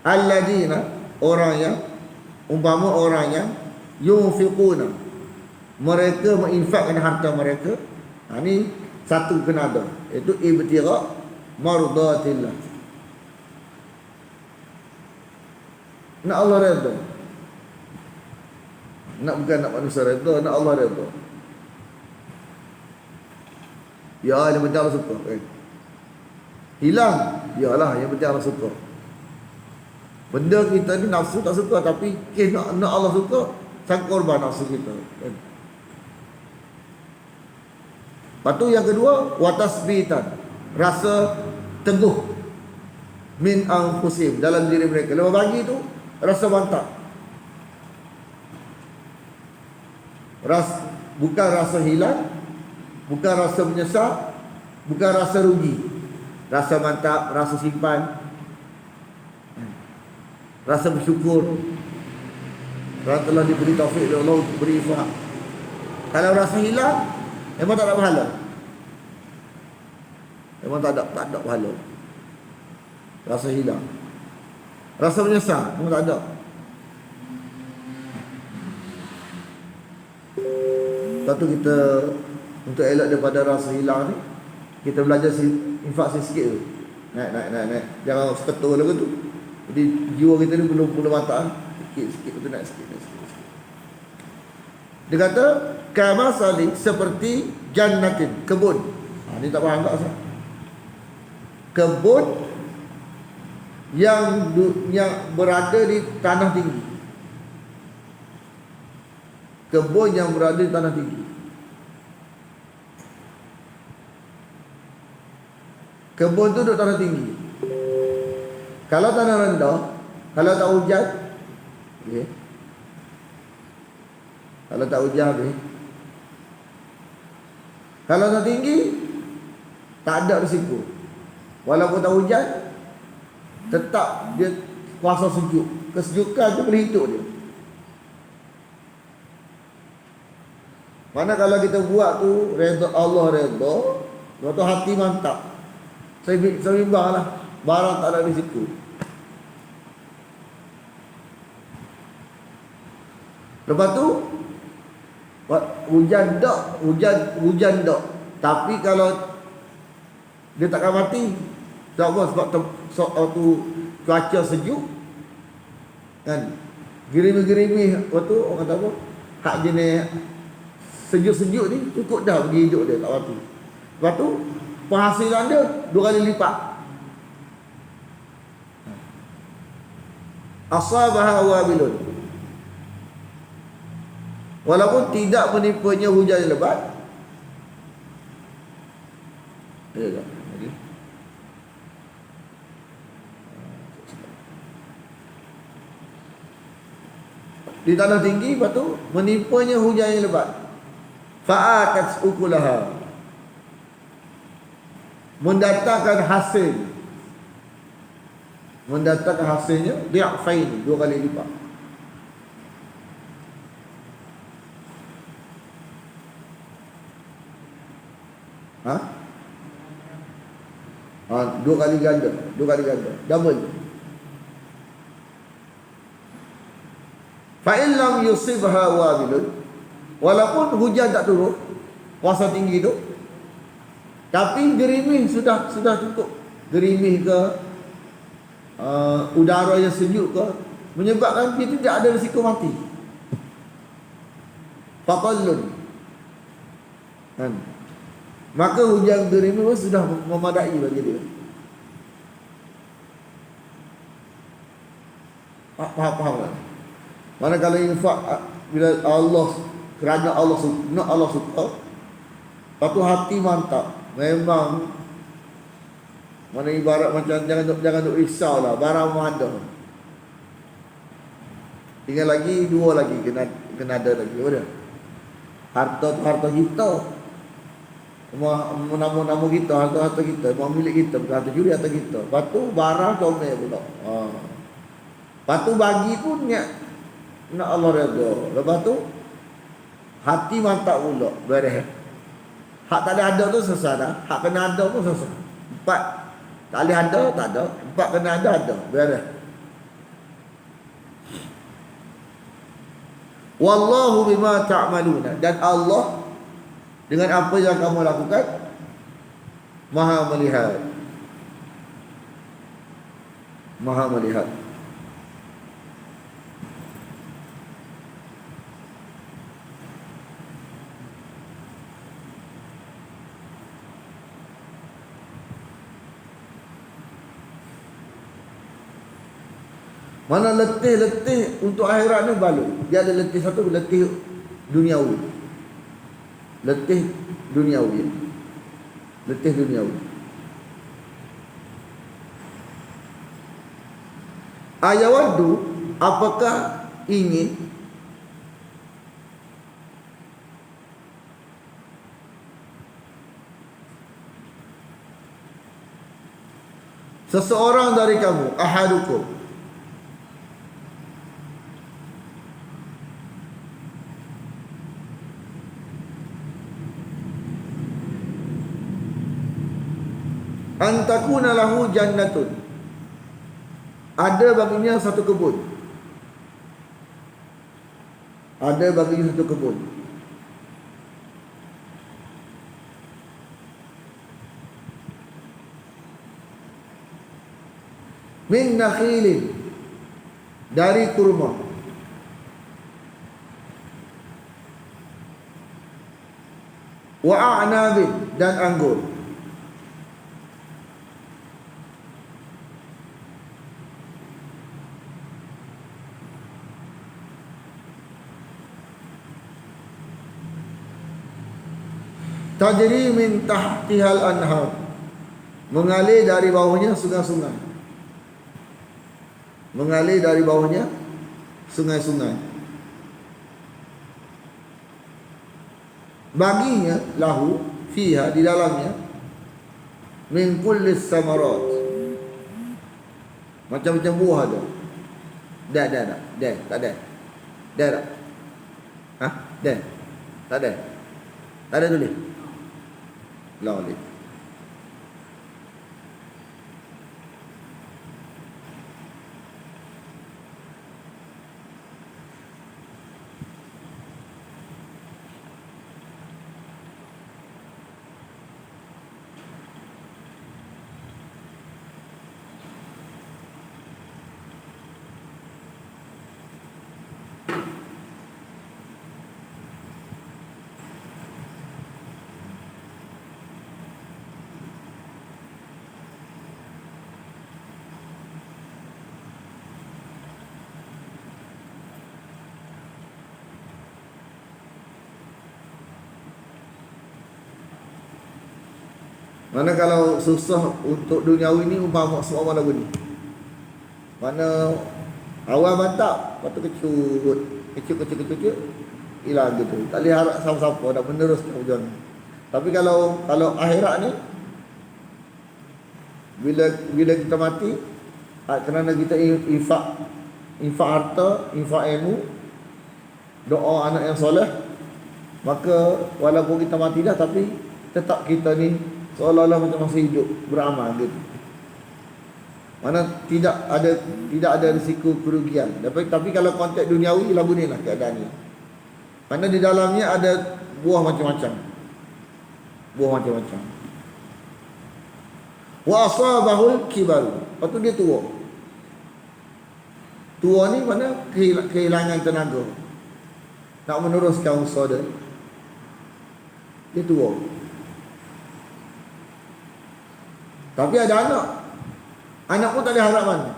Speaker 1: alladina, orang yang umpama orang yang yunfiquna, mereka menginfakkan harta mereka. Ni satu kena ada, iaitu ibtigha mardatillah, nak Allah redha. Nak bukan nak manusia redha, nak Allah redha. Ya, yang penting Allah suka. Hilang, yalah yang penting Allah suka. Benda kita ni nafsu tak suka, tapi nak Allah suka, sang korban nafsu kita. Lepas tu yang kedua, watasbitan, rasa teguh min anfusihim, dalam diri mereka. Lepas bagi tu rasa mantap. Bukan rasa hilang, bukan rasa menyesal, bukan rasa rugi. Rasa mantap, rasa simpan, rasa bersyukur kerana telah diberi taufik oleh Allah untuk berinfak. Kalau rasa hilang, memang tak ada pahala. Memang tak ada pahala. Rasa hilang. Rasa menyesal, memang tak ada. Lepas tu kita, untuk elak daripada rasa hilang ni, kita belajar infak sikit tu. Naik. Jangan seketul lagu tu. Jadi jiwa kita ni belum matang. Sikit betul, naik sikit. Dia kata kama salih, seperti jannatin, kebun. Ni tak faham tak asal. Kebun yang berada di tanah tinggi. Kebun yang berada di tanah tinggi. Kebun tu duduk tanah tinggi. Kalau tanah rendah, kalau tak hujan, okay. Kalau tak hujan, okay. Kalau tak tinggi, tak ada risiko. Walaupun tak hujan, tetap dia kuasa sejuk. Kesejukan tu boleh hidup dia. Mana kalau kita buat tu redha Allah, redha, lepas tu hati mantap. Saya bimbang lah, barang tak ada risiko. Lepas tu hujan tak. Tapi kalau dia takkan mati. Sebab apa? Sebab tu cuaca sejuk kan, gerimi-gerimi. Lepas tu orang kata apa, hak jenis sejuk-sejuk ni cukup dah bagi hidup dia, tak mati. Lepas tu penghasilan dia 2 kali lipat. Asabaha wabilun, walaupun tidak menipanya hujan yang lebat. Di tanah tinggi, lepas tu menipanya hujan yang lebat. Fa'atat ukulaha, mendatangkan hasil, mendatangkan hasilnya bi'afain, 2 kali lipat. Dua kali ganda, double. Fa'in lam yusibha wabilun, walaupun hujan tak turun, puasa tinggi tu, tapi gerimih sudah cukup. Gerimih ke, udara yang sejuk ke, menyebabkan dia tidak ada risiko mati. Faqallun kan, maka hujan gerimih sudah memadai bagi dia. Faham kan? Mana kalau infak bila Allah, kerana Allah suka, lepas tu hati mantap. Memang mana ibarat macam jangan duk risaulah, barang ada. Tinggal lagi 2 lagi kena ada lagi. Apa dia? Harta kita. Nama kita, harta kita, milik kita, bukan harta juri, harta kita. Lepas tu barang comel pula. Lepas tu bagi pun niat nak Allah redha. Lepas tu hati mantap pula beres. Hak tak ada tu selesai dah. Hak kena ada pun selesai. 4 tak boleh ada, tak ada. 4 kena ada. Beres. Wallahu bima ta'maluna, dan Allah dengan apa yang kamu lakukan Maha melihat. Maha melihat. Mana letih-letih untuk akhirat ni balu. Dia ada letih satu, letih duniawi. Letih duniawi. Letih duniawi. Ayawaddu, apakah ingin seseorang dari kamu, ahadukum, antakuna lahu jannatun, ada baginya satu kebun. Ada baginya satu kebun. Min nakhilin, dari kurma. Wa a'nabin, dan anggur. Tajri min tahtihal anhar, mengalir dari bawahnya sungai-sungai. Mengalir dari bawahnya sungai-sungai. Baginya lahu fiha, di dalamnya, min kullis samarat, macam-macam buah ada. Tak ada. Ha? Tak ada tulis. La boleh. Mana kalau susah untuk duniawi ni, umpama semua lagu ni. Mana awal mantap, lepas tu kecil, hilang gitu. Tak boleh harap siapa-siapa nak meneruskan perjuangan. Tapi kalau akhirat ni, bila kita mati, kerana kita infak harta, infak ilmu, doa anak yang soleh, maka walaupun kita mati dah, tapi tetap kita ni seolah-olah macam masih hidup, beramal gitu. Mana tidak ada risiko kerugian. Tapi kalau konteks duniawi, lagu ni lah keadaan ni. Mana di dalamnya ada buah macam-macam. Wa asabahul kibaru, lepas tu dia tua. Tua ni mana kehilangan tenaga nak meneruskan usaha dia. Dia tua. Tapi ada anak pun tak ada harapan.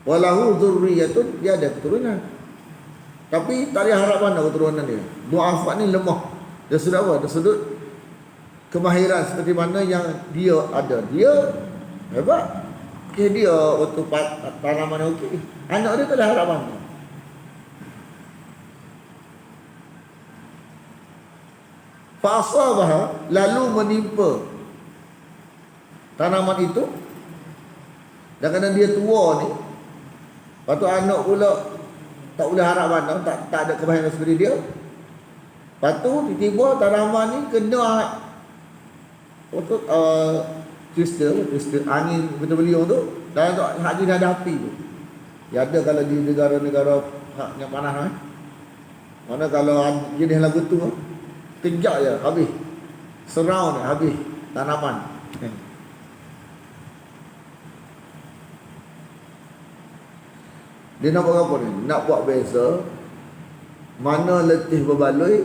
Speaker 1: Walahu dzurriyyatun, dia ada keturunan, tapi tak ada harapan dah keturunan dia. Du'afa ni lemah. Dia sudah apa? Dia sudut kemahiran seperti mana yang dia ada. Dia hebat. Dia waktu tanaman okey. Anak dia tak ada harapan. Fa asabaha, lalu menimpa tanaman itu Dan kerana dia tua ni, lepas tu anak pula tak boleh harap mana, tak ada kebahagiaan seperti dia. Lepas tu tiba-tiba tanaman ni kena twister angin betul-betul tu, dan hak dia ada api tu. Ya ada kalau di negara-negara yang panas mana kalau jenis lagu tu kejap je habis. Surround habis tanaman. Dia nak buat apa ni? Nak buat beza mana letih berbaloi,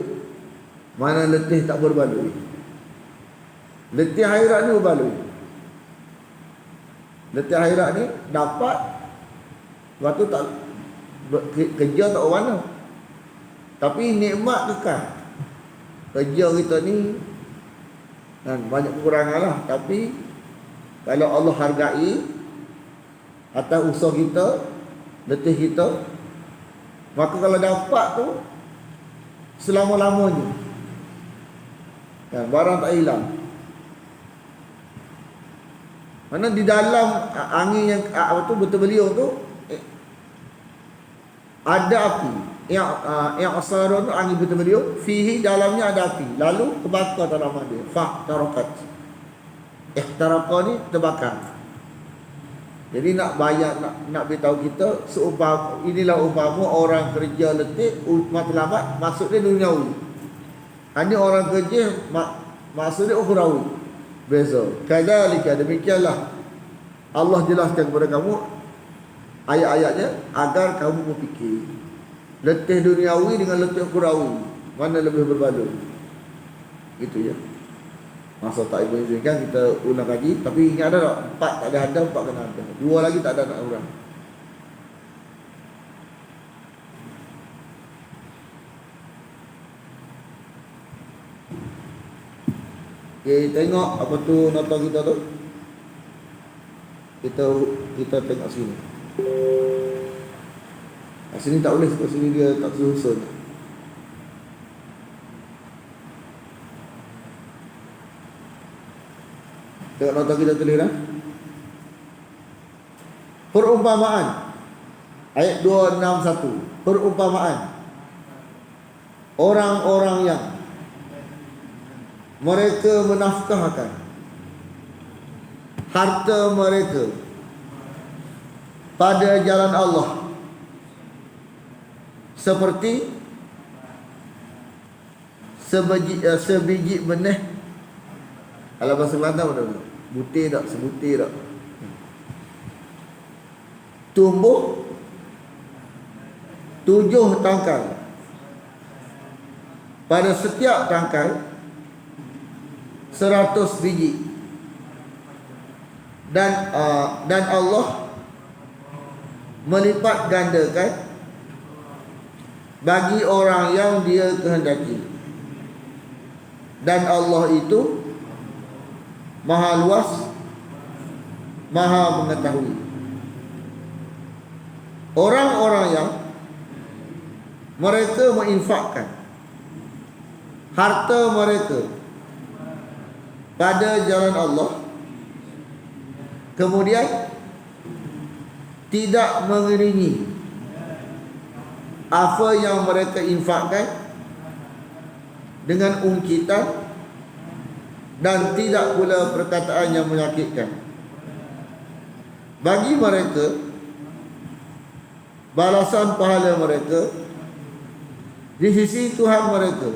Speaker 1: mana letih tak berbaloi. Letih akhirat ni berbaloi. Letih akhirat ni dapat, lepas tu tak kerja tak mana. Tapi nikmat kekal. Kerja kita ni kan banyak kekurangan lah, tapi kalau Allah hargai atas usaha kita, letih kita, maka kalau dapat tu selama-lamanya kan, barang tak hilang. Mana di dalam angin yang betul-betul tu ada api. Yang asarun tu angin betul-betul, fihi dalamnya ada api. Lalu terbakar tanaman dia. Fahtarakat. Ihtaraqa ni terbakar. Jadi nak bayar, nak beritahu kita inilah umpama orang kerja letih matlamat, maksud dia duniawi. Hanya orang kerja maksud dia ukhrawi. Beza. Kadzalika, demikianlah Allah jelaskan kepada kamu ayat-ayatnya agar kamu berfikir. Letih duniawi dengan letih ukhrawi, mana lebih berbaloi? Gitu ya. Masa tak izinkan kita ulang lagi. Tapi ingat ada tak? 4 tak ada hadam, 4 kena hadam. 2 lagi tak ada nak ulang. Okay, tengok apa tu nota kita tu. Kita tengok sini. Sini tak boleh, sebab sini dia tak susun. Tengok nota kita tulis dah. Perumpamaan. Ayat 261. Perumpamaan. Orang-orang yang mereka menafkahkan harta mereka pada jalan Allah seperti sebiji benih. Kalau bahasa Kelantan apa dah? Butir tak? Sebutir tak? Tumbuh 7 tangkai. Pada setiap tangkai 100 biji. Dan Allah melipat gandakan bagi orang yang dia kehendaki. Dan Allah itu Maha luas, Maha mengetahui. Orang-orang yang mereka menginfakkan harta mereka pada jalan Allah, kemudian tidak mengiringi apa yang mereka infakkan dengan ungkitan, dan tidak pula perkataan yang menyakitkan. Bagi mereka balasan pahala mereka di sisi Tuhan mereka,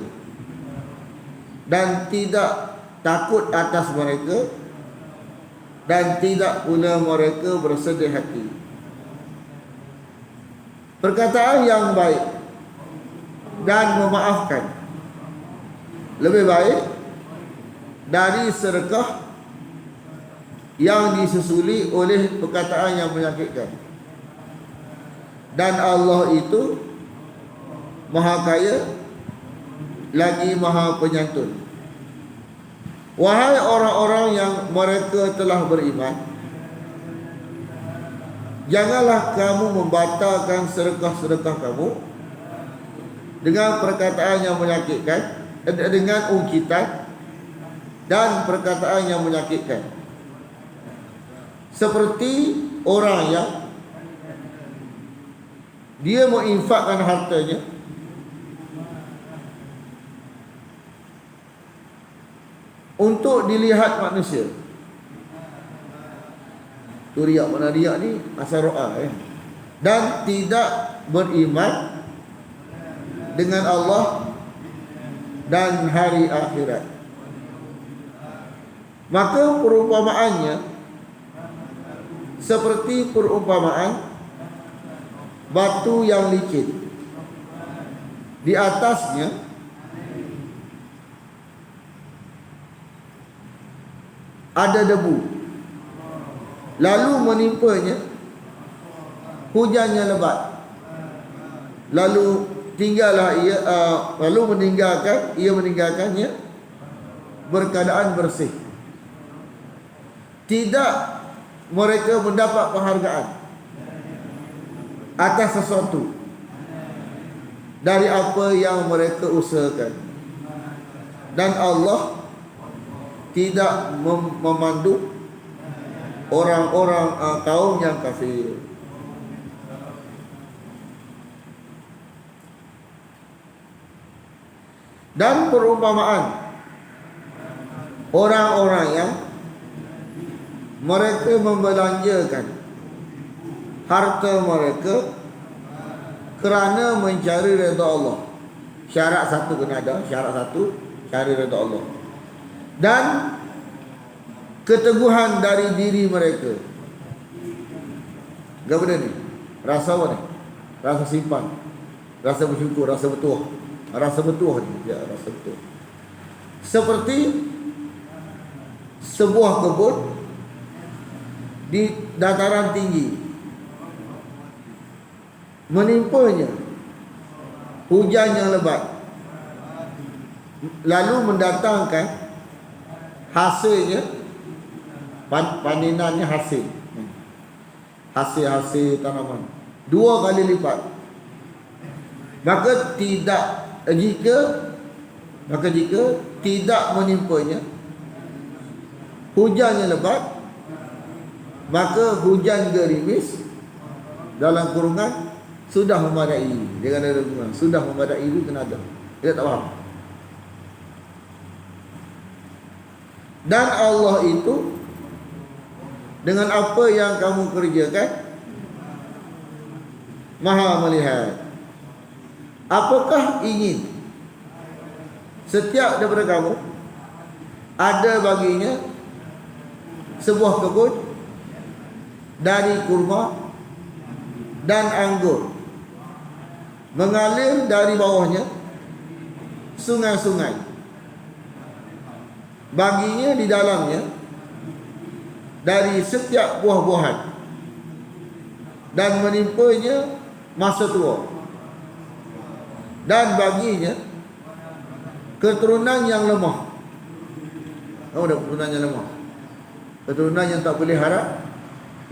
Speaker 1: dan tidak takut atas mereka, dan tidak pula mereka bersedih hati. Perkataan yang baik dan memaafkan lebih baik dari sedekah yang disusuli oleh perkataan yang menyakitkan. Dan Allah itu Maha Kaya lagi Maha Penyantun. Wahai orang-orang yang mereka telah beriman, janganlah kamu membatalkan sedekah-sedekah kamu dengan perkataan yang menyakitkan, dengan ungkitan dan perkataan yang menyakitkan, seperti orang yang dia menginfakkan hartanya untuk dilihat manusia. Tu riak, mana riak ni asal ro'a dan tidak beriman dengan Allah dan hari akhirat. Maka perumpamaannya seperti perumpamaan batu yang licin. Di atasnya ada debu, lalu menimpanya hujan yang lebat, lalu tinggallah ia lalu meninggalkannya berkeadaan bersih. Tidak mereka mendapat penghargaan atas sesuatu dari apa yang mereka usahakan, dan Allah tidak memandu orang-orang kaum yang kafir. Dan perumpamaan orang-orang yang mereka membelanjakan harta mereka kerana mencari redha Allah. Syarat satu kena ada, syarat satu cari redha Allah, dan keteguhan dari diri mereka. Apa benda ni? Rasa apa ni? Rasa simpan, rasa bersyukur, rasa bertuah. Rasa bertuah ni, ya, rasa bertuah. Seperti sebuah kebun di dataran tinggi, menimpanya hujan yang lebat, lalu mendatangkan hasilnya, panenannya hasil tanaman 2 kali lipat. Maka jika tidak menimpanya hujan yang lebat, maka hujan gerimis dalam kurungan sudah memadai. Dia kena ada kurungan, sudah memadai itu kena ada. Dia tak faham. Dan Allah itu dengan apa yang kamu kerjakan Maha melihat. Apakah ingin setiap daripada kamu ada baginya sebuah kebun dari kurma dan anggur, mengalir dari bawahnya sungai-sungai, baginya di dalamnya dari setiap buah-buahan, dan menimpanya masa tua, dan baginya keturunan yang lemah. Oh, dah keturunan yang lemah, keturunan yang tak boleh harap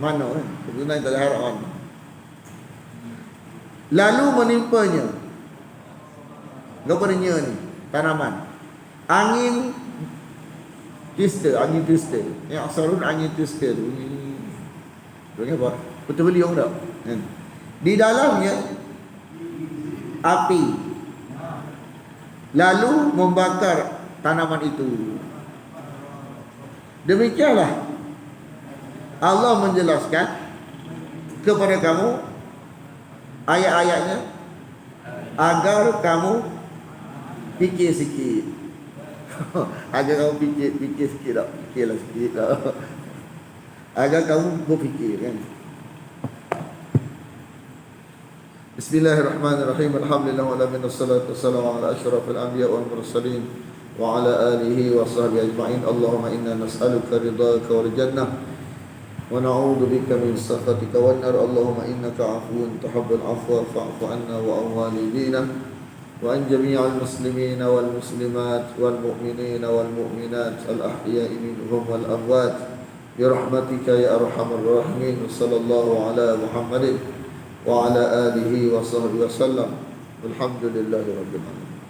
Speaker 1: mana kan? Keturunan yang tak boleh harap mana. Lalu menimpanya, apa ni? Tanaman, angin twister, yang asarun angin twister tu. Dia apa? Betul beli orang tak? Di dalamnya api, lalu membakar tanaman itu. Demikianlah Allah menjelaskan kepada kamu ayat-ayatnya agar kamu fikir sikit. Agar kamu fikir sikit tak? Fikirlah sikit tak? Agar kamu berfikir kan. Bismillahirrahmanirrahim. Alhamdulillah wa alamin wassalatu wassalamu ala asyrafil anbiya wal mursalin wa ala alihi wa sahbihi ajma'in. Allahumma inna nas'aluka ridhaka wal jannah wa na'udzu bika min sakhatika wan nar. Allahumma innaka 'afuwun tuhibbul 'afwa fa'fu 'anna wa 'an walidina wa an jami'al muslimina wal muslimat wal mu'minina wal mu'minat al ahya'i minhum wal amwat bi rahmatika ya arhamar rahimin. Sallallahu ala Muhammadin wa ala alihi wa sahbihi wa sallam. Alhamdulillahi rabbil alamin.